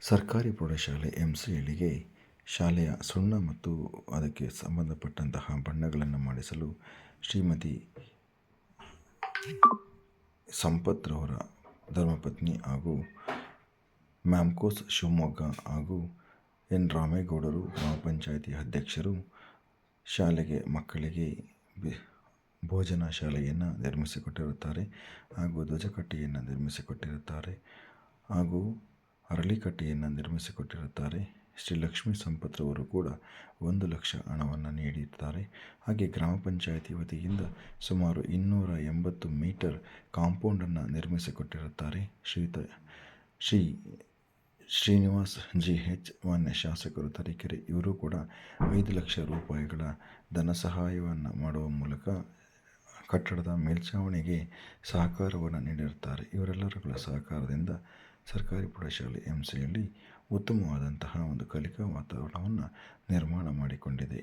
ಸರ್ಕಾರಿ ಪ್ರೌಢಶಾಲೆ ಎಂಸಿಹಳ್ಳಿಗೆ ಶಾಲೆಯ ಸುಣ್ಣ ಮತ್ತು ಅದಕ್ಕೆ ಸಂಬಂಧಪಟ್ಟಂತಹ ಬಣ್ಣಗಳನ್ನು ಮಾಡಿಸಲು ಶ್ರೀಮತಿ ಸಂಪತ್ ರವರ ಧರ್ಮಪತ್ನಿ ಹಾಗೂ ಮ್ಯಾಮ್ಕೋಸ್ ಶಿವಮೊಗ್ಗ ಹಾಗೂ ಎನ್ ರಾಮೇಗೌಡರು ಗ್ರಾಮ ಪಂಚಾಯಿತಿ ಅಧ್ಯಕ್ಷರು ಶಾಲೆಗೆ ಮಕ್ಕಳಿಗೆ ಭೋಜನ ಶಾಲೆಯನ್ನು ನಿರ್ಮಿಸಿಕೊಟ್ಟಿರುತ್ತಾರೆ ಹಾಗೂ ಧ್ವಜಕಟ್ಟೆಯನ್ನು ನಿರ್ಮಿಸಿಕೊಟ್ಟಿರುತ್ತಾರೆ ಹಾಗೂ ಅರಳಿಕಟ್ಟೆಯನ್ನು ನಿರ್ಮಿಸಿಕೊಟ್ಟಿರುತ್ತಾರೆ. ಶ್ರೀ ಲಕ್ಷ್ಮೀ ಸಂಪತ್ರವರು ಕೂಡ 1,00,000 ಹಣವನ್ನು ನೀಡಿದ್ದಾರೆ. ಹಾಗೆ ಗ್ರಾಮ ಪಂಚಾಯಿತಿ ವತಿಯಿಂದ ಸುಮಾರು 280 ಮೀಟರ್ ಕಾಂಪೌಂಡನ್ನು ನಿರ್ಮಿಸಿಕೊಟ್ಟಿರುತ್ತಾರೆ. ಶ್ರೀ ಶ್ರೀನಿವಾಸ್ GH ಮಾನ್ಯ ಶಾಸಕರು ತರೀಕೆರೆ ಇವರು ಕೂಡ 5 ಲಕ್ಷ ರೂಪಾಯಿಗಳ ಧನ ಸಹಾಯವನ್ನು ಮಾಡುವ ಮೂಲಕ ಕಟ್ಟಡದ ಮೇಲ್ಛಾವಣಿಗೆ ಸಹಕಾರವನ್ನು ನೀಡಿರುತ್ತಾರೆ. ಇವರೆಲ್ಲರುಗಳ ಸಹಕಾರದಿಂದ ಸರ್ಕಾರಿ ಪ್ರೌಢಶಾಲೆ ಎಂಸಿಹಳ್ಳಿ ಉತ್ತಮವಾದಂತಹ ಒಂದು ಕಲಿಕಾ ವಾತಾವರಣವನ್ನು ನಿರ್ಮಾಣ ಮಾಡಿಕೊಂಡಿದೆ.